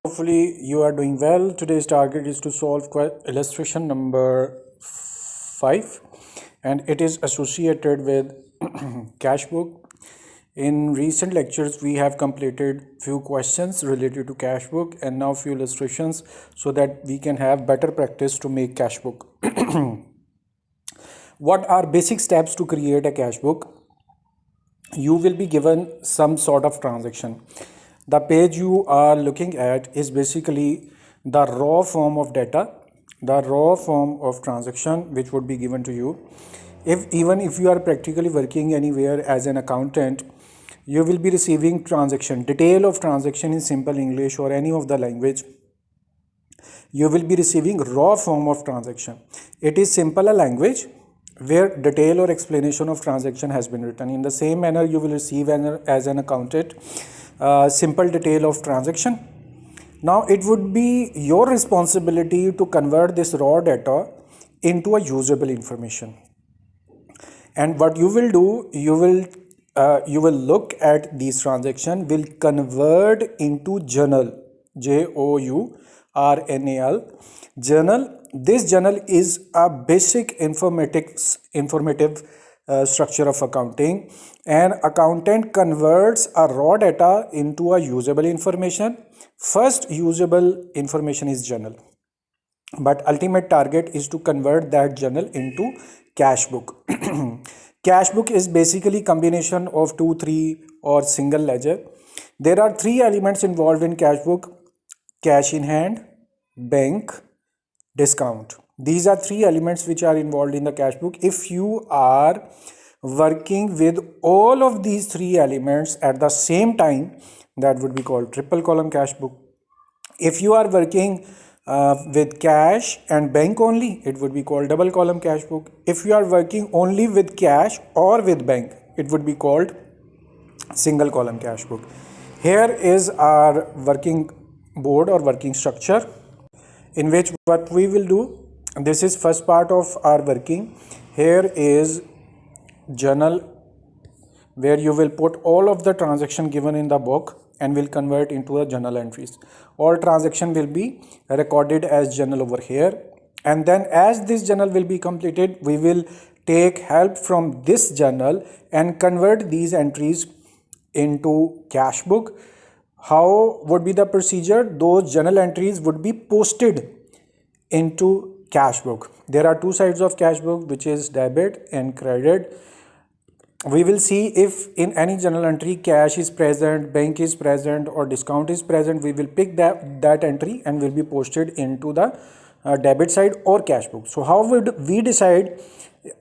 Hopefully you are doing well. Today's target is to solve illustration number 5 and it is associated with cash book. In recent lectures we have completed few questions related to cash book and now few illustrations so that we can have better practice to make cash book. What are basic steps to create a cash book? You will be given some sort of transaction. The page you are looking at is basically the raw form of data, the raw form of transaction which would be given to you. Even if you are practically working anywhere as an accountant, you will be receiving transaction, detail of transaction in simple English or any of the language. You will be receiving raw form of transaction. It is simple a language where detail or explanation of transaction has been written. In the same manner, you will receive as an accountant simple detail of transaction. Now it would be your responsibility to convert this raw data into a usable information. And what you will do, you will look at these transaction, will convert into journal, journal journal. This journal is a basic informative structure of accounting. An accountant converts a raw data into a usable information. First usable information is journal, but ultimate target is to convert that journal into cash book. Cash book is basically combination of 2, 3 or single ledger. There are 3 elements involved in cash book: cash in hand, bank, discount. These are 3 elements which are involved in the cash book. If you are working with all of these 3 elements at the same time, that would be called triple column cash book. If you are working with cash and bank only, it would be called double column cash book. If you are working only with cash or with bank, it would be called single column cash book. Here is our working board or working structure, in which what we will do, this is first part of our working. Here is journal, where you will put all of the transaction given in the book and will convert into a journal entries. All transaction will be recorded as journal over here, and then as this journal will be completed, we will take help from this journal and convert these entries into cash book. How would be the procedure? Those journal entries would be posted into cash book. There are 2 sides of cash book, which is debit and credit. We will see if in any journal entry cash is present, bank is present, or discount is present. We will pick that entry and will be posted into the debit side or cash book. So how would we decide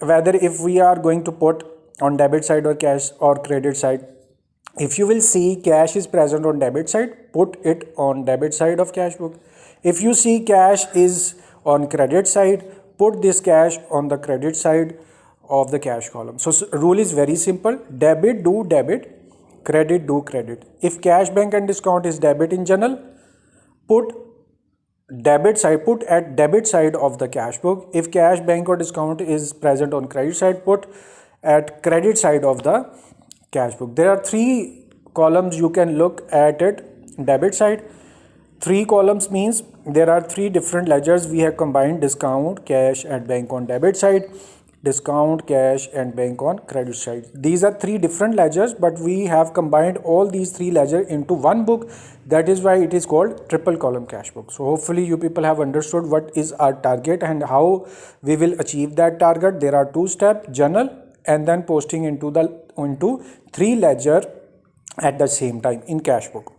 whether if we are going to put on debit side or cash or credit side? If you will see cash is present on debit side, put it on debit side of cash book. If you see cash is on credit side, put this cash on the credit side of the cash column. So rule is very simple: debit do debit, credit do credit. If cash, bank and discount is debit in journal, put at debit side of the cash book. If cash, bank or discount is present on credit side, put at credit side of the cash book. There are 3 columns you can look at it. Debit side, 3 columns means there are 3 different ledgers. We have combined discount, cash and bank on debit side, discount, cash and bank on credit side. These are 3 different ledgers, but we have combined all these 3 ledgers into one book. That is why it is called triple column cash book. So hopefully you people have understood what is our target and how we will achieve that target. There are 2 steps: journal and then posting into 3 ledger at the same time in cash book.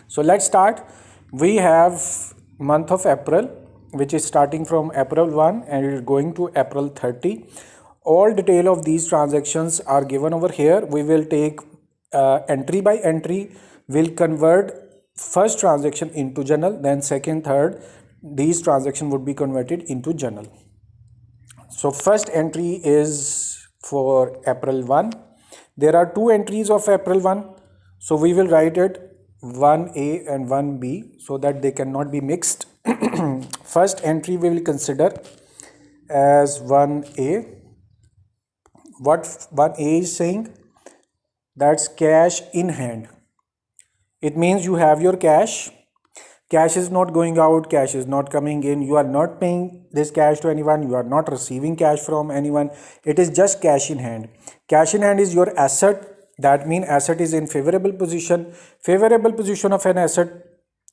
So let's start. We have month of April, which is starting from April 1 and it is going to April 30. All detail of these transactions are given over here. We will take entry by entry. We'll convert first transaction into journal, then second, third. These transactions would be converted into journal. So first entry is for April 1. There are 2 entries of April 1. So we will write it 1A and 1B so that they cannot be mixed. First entry we will consider as 1A. What 1A is saying? That's cash in hand. It means you have your cash Cash is not going out, cash is not coming in, you are not paying this cash to anyone, you are not receiving cash from anyone. It is just cash in hand. Cash in hand is your asset. That means asset is in favorable position. Favorable position of an asset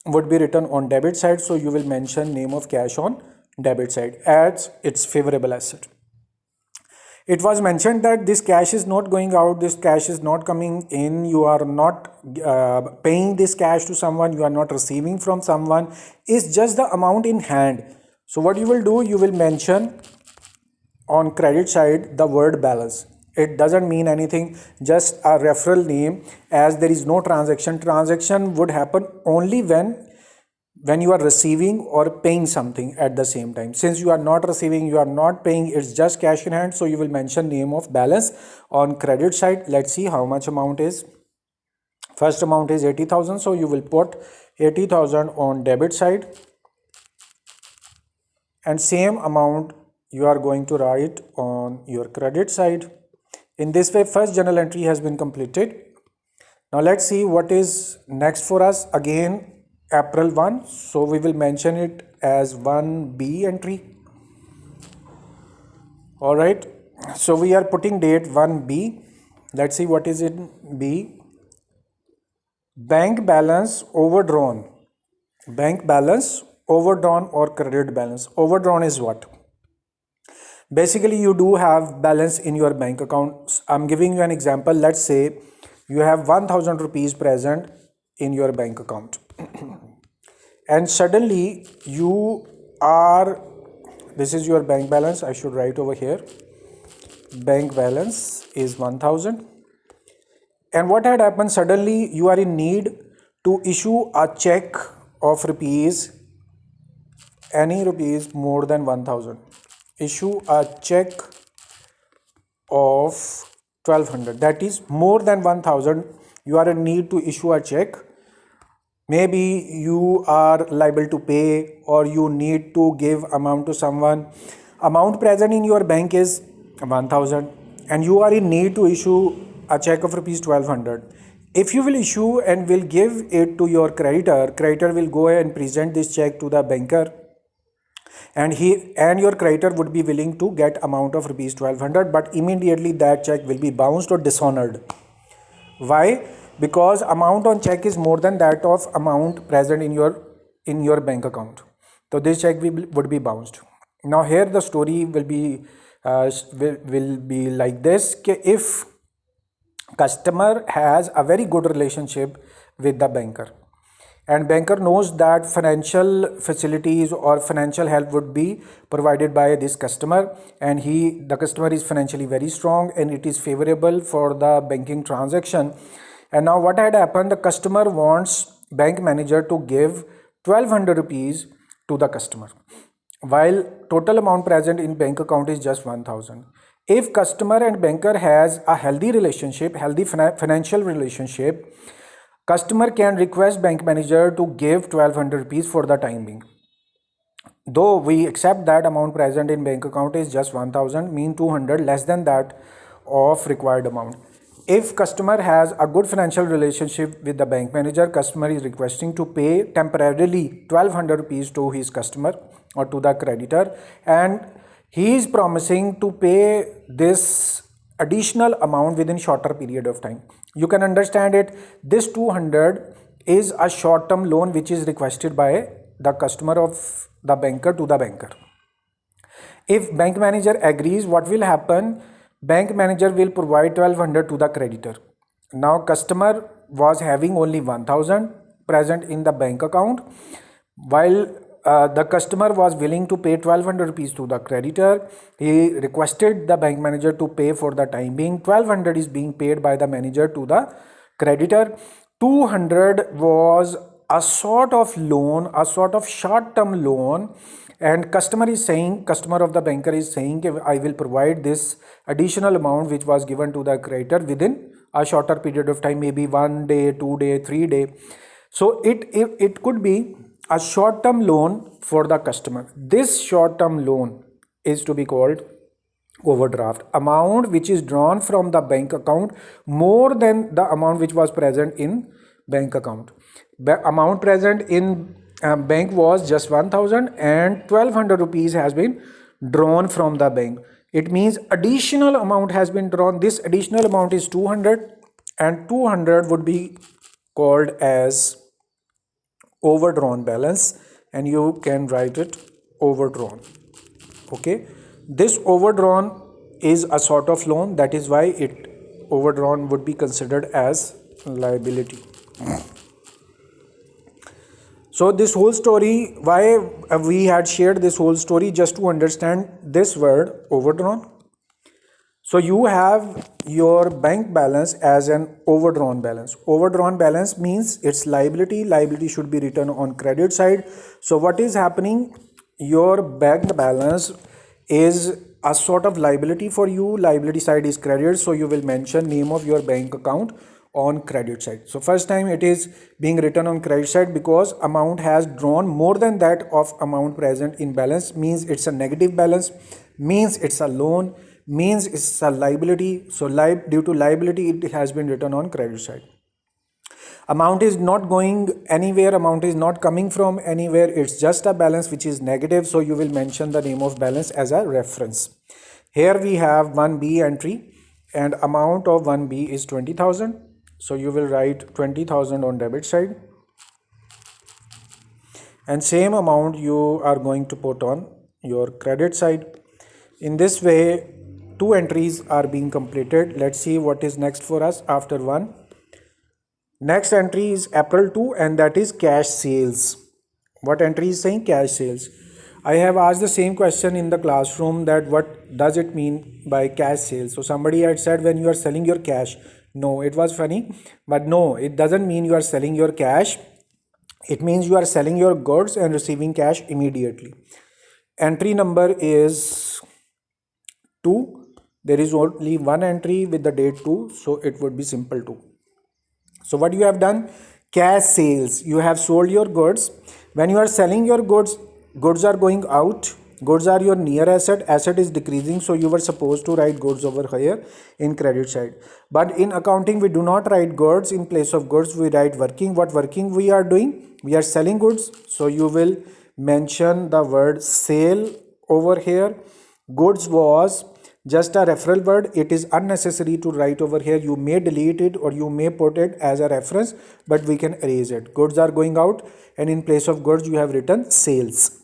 would be written on debit side, so you will mention name of cash on debit side as its favorable asset. It was mentioned that this cash is not going out, this cash is not coming in, you are not paying this cash to someone, you are not receiving from someone, is just the amount in hand. So what you will do, you will mention on credit side the word balance. It doesn't mean anything, just a referral name, as there is no transaction. Transaction would happen only when you are receiving or paying something at the same time. Since you are not receiving, you are not paying, it's just cash in hand, so you will mention name of balance on credit side. Let's see how much amount is. First amount is 80,000, so you will put 80,000 on debit side, and same amount you are going to write on your credit side. In this way, first journal entry has been completed. Now let's see what is next for us. Again, April 1, so we will mention it as 1B entry. All right, so we are putting date 1B. Let's see what is in B. Bank balance overdrawn. Bank balance overdrawn or credit balance. Overdrawn is what? Basically, you do have balance in your bank account. I'm giving you an example. Let's say you have 1000 rupees present in your bank account and suddenly you are, this is your bank balance, I should write over here, bank balance is 1000, and what had happened, suddenly you are in need to issue a check of rupees, any rupees more than 1000, issue a check of 1200, that is more than 1000, you are in need to issue a check. Maybe you are liable to pay or you need to give amount to someone. Amount present in your bank is 1000 and you are in need to issue a check of rupees 1200. If you will issue and will give it to your creditor will go and present this check to the banker, and your creditor would be willing to get amount of rupees 1200, but immediately that check will be bounced or dishonored. Why? Because amount on check is more than that of amount present in your bank account, so this check would be bounced. Now here the story will be like this: if customer has a very good relationship with the banker and banker knows that financial facilities or financial help would be provided by this customer, and the customer is financially very strong and it is favorable for the banking transaction. And now what had happened, the customer wants bank manager to give 1200 rupees to the customer while total amount present in bank account is just 1000. If customer and banker has a healthy relationship, healthy financial relationship, customer can request bank manager to give 1200 rupees for the time being. Though we accept that amount present in bank account is just 1000, mean 200 less than that of required amount. If customer has a good financial relationship with the bank manager, customer is requesting to pay temporarily 1200 rupees to his customer or to the creditor, and he is promising to pay this additional amount within shorter period of time. You can understand it, this 200 is a short term loan which is requested by the customer of the banker to the banker. If bank manager agrees, what will happen? Bank manager will provide 1200 to the creditor. Now customer was having only 1000 present in the bank account, while the customer was willing to pay 1200 rupees to the creditor. He requested the bank manager to pay for the time being. 1200 is being paid by the manager to the creditor. 200 was a sort of loan, a sort of short-term loan, and customer of the banker is saying, I will provide this additional amount which was given to the creditor within a shorter period of time, maybe 1 day, 2 day, 3 day. So it could be a short-term loan for the customer. This short-term loan is to be called overdraft. Amount which is drawn from the bank account more than the amount which was present in bank account. The amount present in bank was just 1000 and 1200 rupees has been drawn from the bank. It means additional amount has been drawn. This additional amount is 200 and 200 would be called as overdrawn balance, and you can write it overdrawn. Okay, this overdrawn is a sort of loan, that is why it overdrawn would be considered as liability. So this whole story, why we had shared this whole story, just to understand this word overdrawn. So you have your bank balance as an overdrawn balance. Overdrawn balance means it's liability. Liability should be written on credit side. So what is happening? Your bank balance is a sort of liability for you. Liability side is credit. So you will mention name of your bank account on credit side. So first time it is being written on credit side because amount has drawn more than that of amount present in balance, means it's a negative balance, means it's a loan, means it's a liability. So due to liability it has been written on credit side. Amount is not going anywhere, amount is not coming from anywhere, it's just a balance which is negative. So you will mention the name of balance as a reference. Here we have 1B entry and amount of 1B is 20,000. So you will write 20,000 on debit side, and same amount you are going to put on your credit side. In this way, two entries are being completed. Let's see what is next for us after 1. Next entry is April 2, and that is cash sales. What entry is saying? Cash sales. I have asked the same question in the classroom, that what does it mean by cash sales. So somebody had said when you are selling your cash. No, it was funny, but no, it doesn't mean you are selling your cash. It means you are selling your goods and receiving cash immediately. Entry number is 2. There is only one entry with the date 2, so it would be simple 2. So what you have done? Cash sales. You have sold your goods. When you are selling your goods, goods are going out. Goods are your near asset. Asset is decreasing. So you were supposed to write goods over here in credit side. But in accounting, we do not write goods. In place of goods, we write working. What working we are doing? We are selling goods. So you will mention the word sale over here. Goods was just a referral word. It is unnecessary to write over here. You may delete it or you may put it as a reference, but we can erase it. Goods are going out, and in place of goods you have written sales.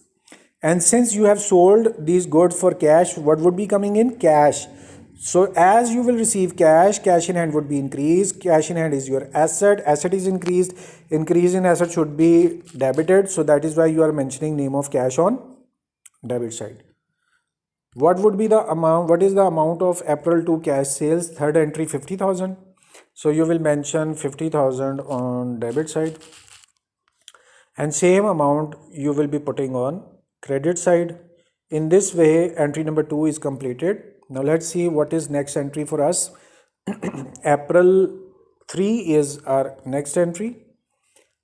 And since you have sold these goods for cash, what would be coming in? Cash. So as you will receive cash, cash in hand would be increased. Cash in hand is your asset. Asset is increased. Increase in asset should be debited. So that is why you are mentioning name of cash on debit side. What would be the amount? What is the amount of April 2 cash sales? Third entry 50,000. So you will mention 50,000 on debit side, and same amount you will be putting on credit side. In this way, entry number 2 is completed. Now let's see what is next entry for us. April 3 is our next entry.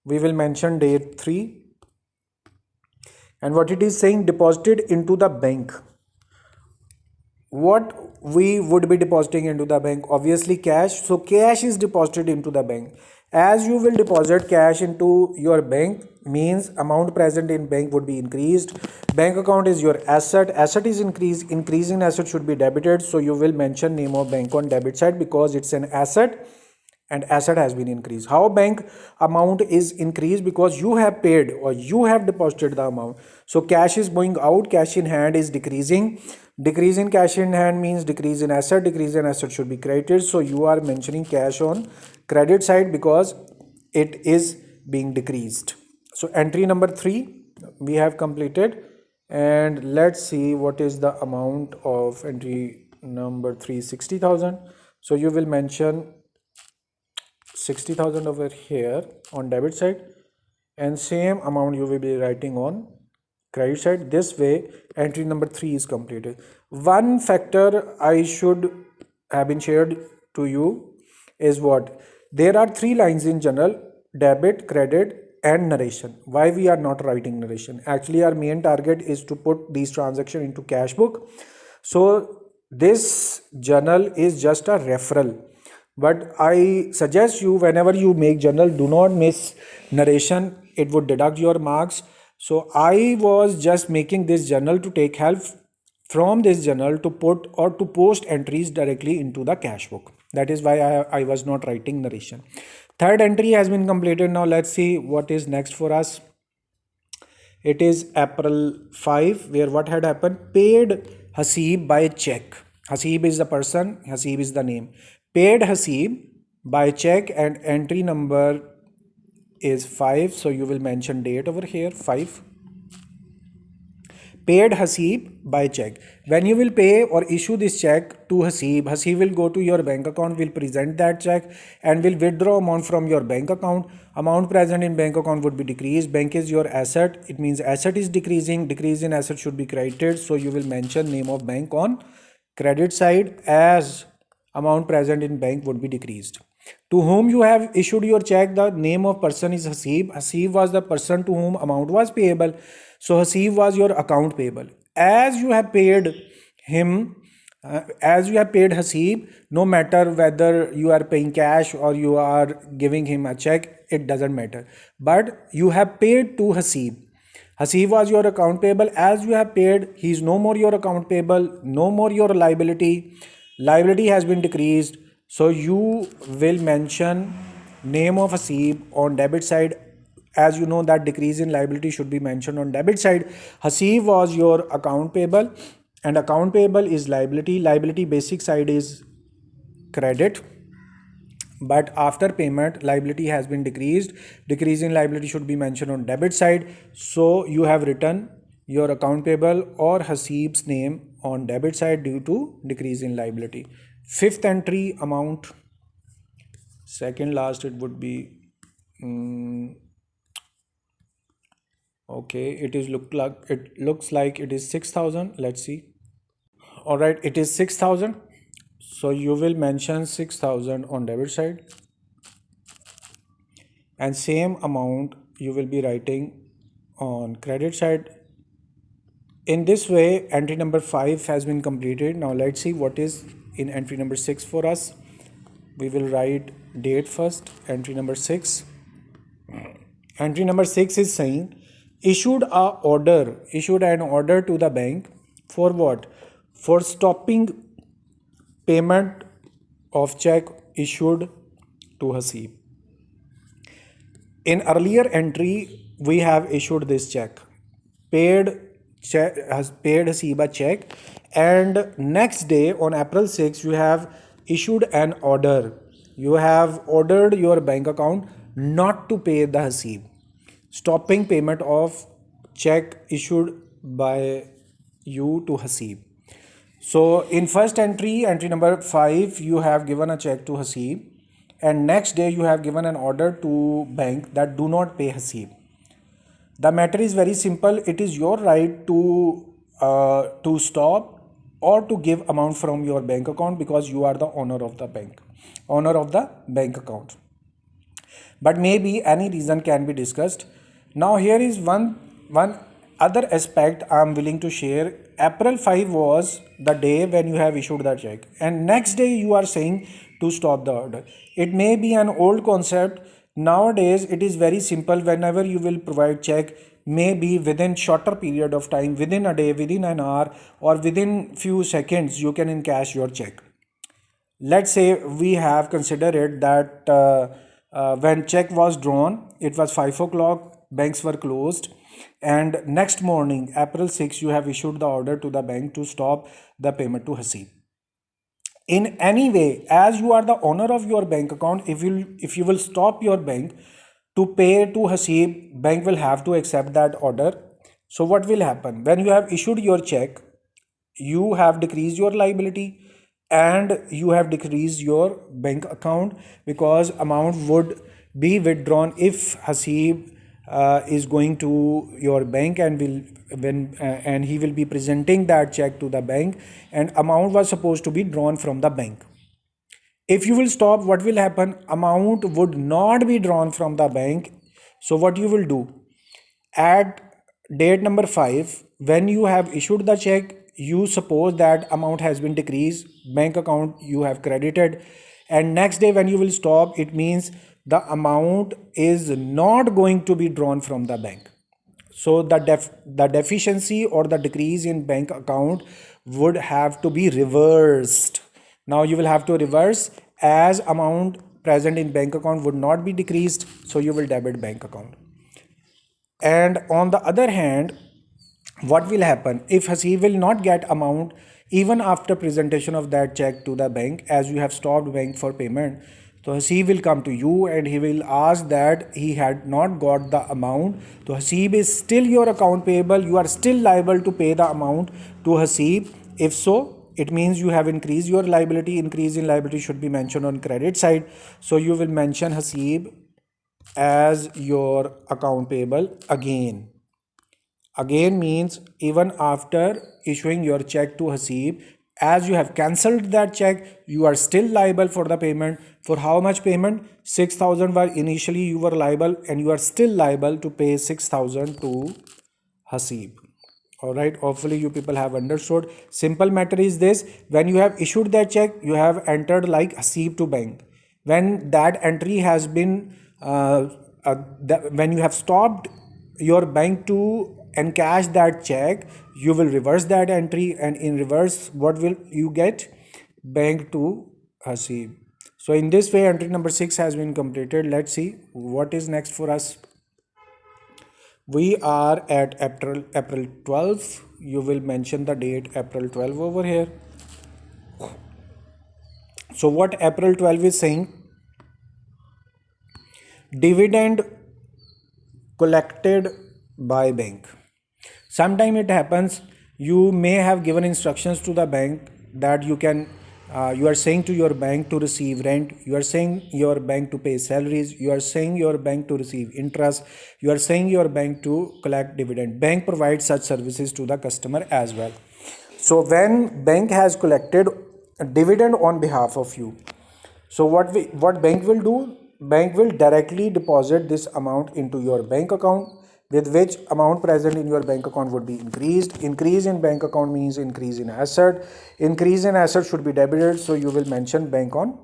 We will mention date 3, and what it is saying, deposited into the bank. What we would be depositing into the bank? Obviously cash. So cash is deposited into the bank. As you will deposit cash into your bank, means amount present in bank would be increased. Bank account is your asset. Asset is increased. Increase in asset should be debited. So you will mention name of bank on debit side because it's an asset and asset has been increased. How bank amount is increased? Because you have paid or you have deposited the amount. So cash is going out, cash in hand is decreasing. Decrease in cash in hand means decrease in asset. Decrease in asset should be credited. So you are mentioning cash on credit side because it is being decreased. So entry number 3 we have completed, and let's see what is the amount of entry number 3. 60,000. So you will mention 60,000 over here on debit side, and same amount you will be writing on credit side. This way entry number 3 is completed. One factor I should have been shared to you is what? There are 3 lines in general: debit, credit and narration. Why we are not writing narration? Actually our main target is to put these transactions into cash book. So this journal is just a referral, but I suggest you, whenever you make journal, do not miss narration. it would deduct your marks. So I was just making this journal to take help from this journal to put or to post entries directly into the cash book. That is why I was not writing narration. Third entry has been completed. Now let's see what is next for us. It is April 5, where what had happened? Paid Hasib by check. Hasib is the person, Hasib is the name. Paid Hasib by check, and entry number is 5. So you will mention date over here, 5. Paid Hasib by check. When you will pay or issue this check to Hasib, Hasib will go to your bank account, will present that check and will withdraw amount from your bank account. Amount present in bank account would be decreased. Bank is your asset. It means asset is decreasing. Decrease in asset should be credited. So you will mention name of bank on credit side, as amount present in bank would be decreased. To whom you have issued your check, the name of person is Hasib. Hasib was the person to whom amount was payable. So Hasib was your account payable. As you have paid him, as you have paid Hasib, no matter whether you are paying cash or you are giving him a check, it doesn't matter. But you have paid to Hasib. Hasib was your account payable. As you have paid, he is no more your account payable, no more your liability. Liability has been decreased. So you will mention name of Hasib on debit side. As you know that decrease in liability should be mentioned on debit side. Hasib was your account payable, and account payable is liability. Liability basic side is credit, but after payment liability has been decreased. Decrease in liability should be mentioned on debit side. So you have written your account payable or Hasib's name on debit side due to decrease in liability. Fifth entry, amount, second last, it would be okay, it looks like it is 6,000. Let's see. All right, it is 6,000. So you will mention 6,000 on debit side, and same amount you will be writing on credit side. In this way, entry number 5 has been completed. Now let's see what is in entry number 6 for us. We will write date first. Entry number 6. Entry number 6 is saying issued an order to the bank for what? For stopping payment of check issued to Hasib. In earlier entry, we have issued this check, has paid Hasib a check, and next day on April 6, you have issued an order. You have ordered your bank account not to pay the Hasib, stopping payment of check issued by you to Hasib. So in first entry, entry number 5, you have given a check to Hasib, and next day you have given an order to bank that do not pay Hasib. The matter is very simple. It is your right to stop or to give amount from your bank account, because you are the owner of the bank account. But maybe any reason can be discussed. Now here is one other aspect I am willing to share. April 5 was the day when you have issued the check, and next day you are saying to stop the order. It may be an old concept. Nowadays it is very simple. Whenever you will provide check, maybe within shorter period of time, within a day, within an hour, or within few seconds, you can encash your check. Let's say we have considered that when check was drawn, it was 5 o'clock, banks were closed, and next morning, April 6, you have issued the order to the bank to stop the payment to Hasib. In any way, as you are the owner of your bank account, if you will stop your bank to pay to Hasib, bank will have to accept that order. So what will happen? When you have issued your check, you have decreased your liability and you have decreased your bank account, because amount would be withdrawn if Hasib is going to your bank and he will be presenting that check to the bank, and amount was supposed to be drawn from the bank. If you will stop, what will happen? Amount would not be drawn from the bank. So what you will do, at date number 5, when you have issued the check, you suppose that amount has been decreased, bank account you have credited, and next day when you will stop, it means the amount is not going to be drawn from the bank. So the deficiency or the decrease in bank account would have to be reversed. Now you will have to reverse, as amount present in bank account would not be decreased, so you will debit bank account. And on the other hand, what will happen if Hasib will not get amount even after presentation of that check to the bank, as you have stopped bank for payment? So Hasib will come to you and he will ask that he had not got the amount. So Hasib is still your account payable. You are still liable to pay the amount to Hasib. If so, it means you have increased your liability. Increase in liability should be mentioned on credit side. So you will mention Hasib as your account payable again. Again means even after issuing your check to Hasib, as you have cancelled that check, you are still liable for the payment. For how much payment? 6,000 were initially you were liable, and you are still liable to pay 6,000 to Hasib. Alright, hopefully you people have understood. Simple matter is this: when you have issued that check, you have entered like Hasib to bank. When that entry has been, when you have stopped your bank to encash that check, you will reverse that entry, and in reverse, what will you get? Bank to Hasib. So in this way, entry number 6 has been completed. Let's see what is next for us. We are at April 12. You will mention the date April 12 over here. So what April 12 is saying: dividend collected by bank. Sometime it happens, you may have given instructions to the bank that you are saying to your bank to receive rent, you are saying your bank to pay salaries, you are saying your bank to receive interest, you are saying your bank to collect dividend. Bank provides such services to the customer as well. So when bank has collected a dividend on behalf of you, so what bank will do? Bank will directly deposit this amount into your bank account, with which amount present in your bank account would be increased. Increase in bank account means increase in asset. Increase in asset should be debited, so you will mention bank on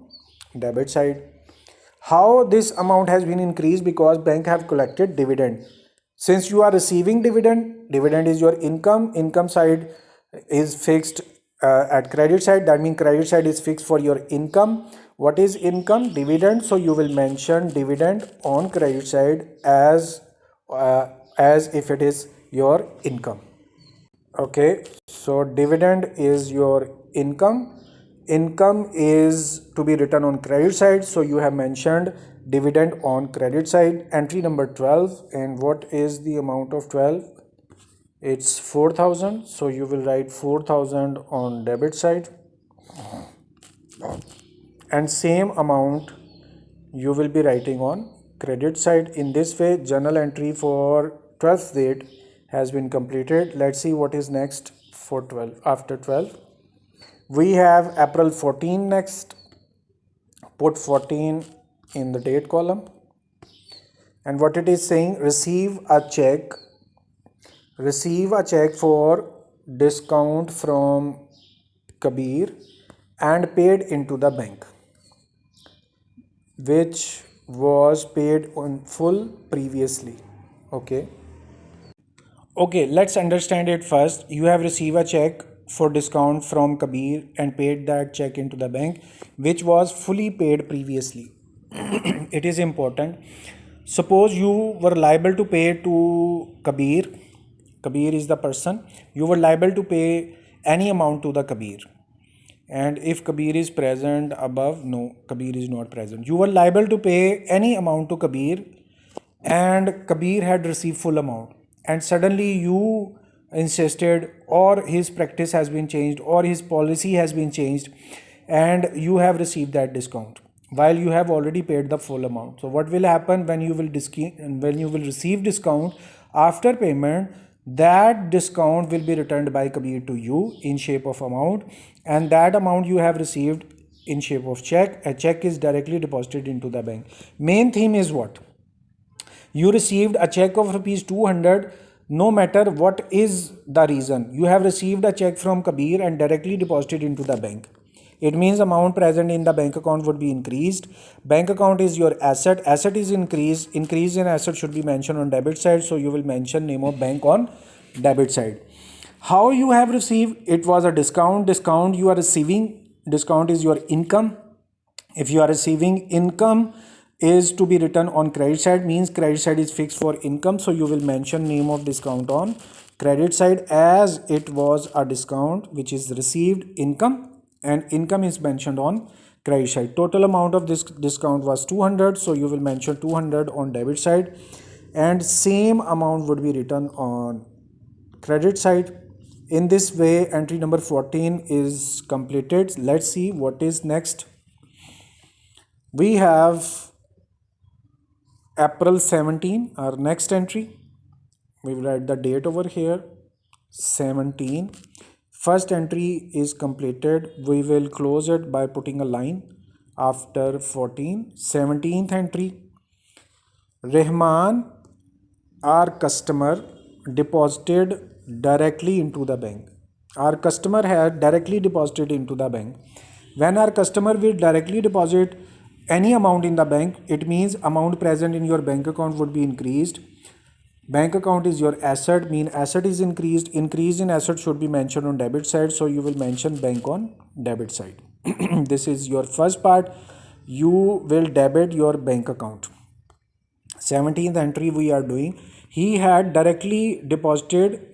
debit side. How this amount has been increased? Because bank have collected dividend. Since you are receiving dividend, dividend is your income. Income side is fixed at credit side. That means credit side is fixed for your income. What is income? Dividend. So you will mention dividend on credit side as if it is your income. Okay, so dividend is your income. Income is to be written on credit side, so you have mentioned dividend on credit side. Entry number 12. And what is the amount of 12? It's 4,000, so you will write 4,000 on debit side, and same amount you will be writing on credit side. In this way, journal entry for 12th date has been completed. Let's see what is next for 12. After 12, we have April 14 next. Put 14 in the date column, and what it is saying: receive a check for discount from Kabir and paid into the bank, which was paid on full previously. Okay, let's understand it first. You have received a check for discount from Kabir and paid that check into the bank, which was fully paid previously. It is important. Suppose you were liable to pay to Kabir. Kabir is the person. You were liable to pay any amount to the Kabir. And if Kabir is present above, no, Kabir is not present. You were liable to pay any amount to Kabir, and Kabir had received full amount. And suddenly you insisted, or his practice has been changed, or his policy has been changed, and you have received that discount while you have already paid the full amount. So what will happen when you will receive discount after payment? That discount will be returned by Kabir to you in shape of amount, and that amount you have received in shape of check. A check is directly deposited into the bank. Main theme is what? You received a check of rupees 200. No matter what is the reason, you have received a check from Kabir and directly deposited into the bank. It means amount present in the bank account would be increased. Bank account is your asset. Asset is increased. Increase in asset should be mentioned on debit side. So you will mention name of bank on debit side. How you have received? It was a discount. Discount you are receiving. Discount is your income. If you are receiving income is to be written on credit side, means credit side is fixed for income. So you will mention name of discount on credit side as it was a discount which is received income, and income is mentioned on credit side. Total amount of this discount was 200. So you will mention 200 on debit side, and same amount would be written on credit side. In this way, entry number 14 is completed. Let's see what is next. We have April 17, our next entry. We will write the date over here, 17. First entry is completed. We will close it by putting a line after 14. 17th entry. Rahman, our customer, deposited directly into the bank. Our customer had directly deposited into the bank. When our customer will directly deposit any amount in the bank, it means amount present in your bank account would be increased. Bank account is your asset, mean asset is increased. Increase in asset should be mentioned on debit side, so you will mention bank on debit side. This is your first part. You will debit your bank account. 17th entry we are doing. He had directly deposited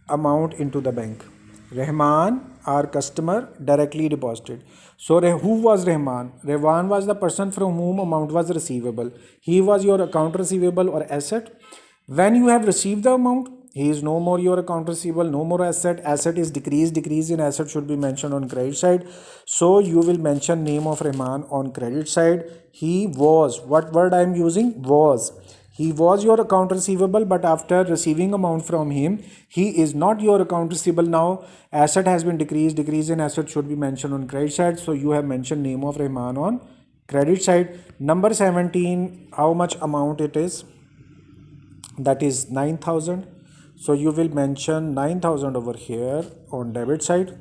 amount into the bank. Rahman, our customer, directly deposited. So who was Rahman? Rahman was the person from whom amount was receivable. He was your account receivable or asset. When you have received the amount, he is no more your account receivable, no more asset. Asset is decreased. Decrease in asset should be mentioned on credit side. So you will mention name of Rahman on credit side. He was, what word I am using? Was. He was your account receivable, but after receiving amount from him, he is not your account receivable now. Asset has been decreased. Decrease in asset should be mentioned on credit side. So you have mentioned name of Rahman on credit side. Number 17, how much amount it is? That is 9,000. So you will mention 9,000 over here on debit side,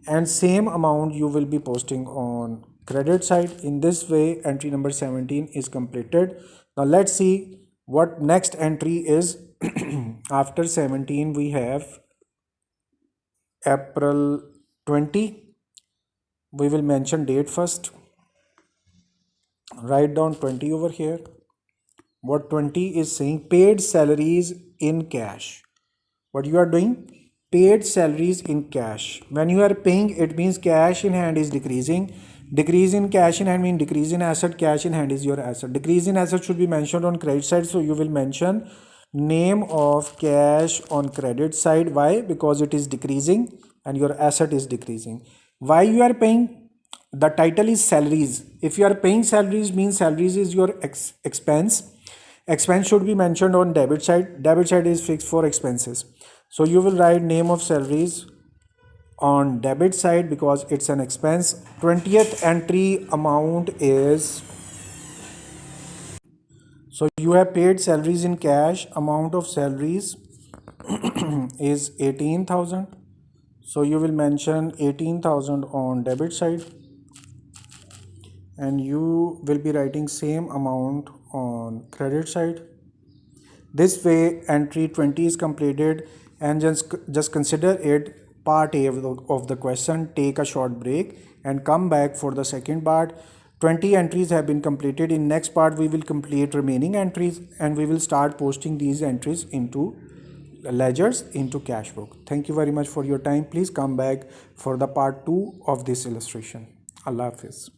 and same amount you will be posting on credit side. In this way, entry number 17 is completed. Now let's see what next entry is. After 17 we have April 20. We will mention date first. Write down 20 over here. What 20 is saying? Paid salaries in cash. What you are doing? Paid salaries in cash. When you are paying, it means cash in hand is decreasing. Decrease in cash in hand means decrease in asset. Cash in hand is your asset. Decrease in asset should be mentioned on credit side. So you will mention name of cash on credit side. Why? Because it is decreasing and your asset is decreasing. Why you are paying? The title is salaries. If you are paying salaries, means salaries is your expense. Expense should be mentioned on debit side. Debit side is fixed for expenses. So you will write name of salaries on debit side because it's an expense. 20th entry amount is, so you have paid salaries in cash. Amount of salaries is 18,000. So you will mention 18,000 on debit side, and you will be writing same amount on credit side. This way entry 20 is completed, and just consider it part A of the question. Take a short break and come back for the second part. 20 entries have been completed. In next part we will complete remaining entries and we will start posting these entries into ledgers, into cash book. Thank you very much for your time. Please come back for the part 2 of this illustration. Allah Hafiz.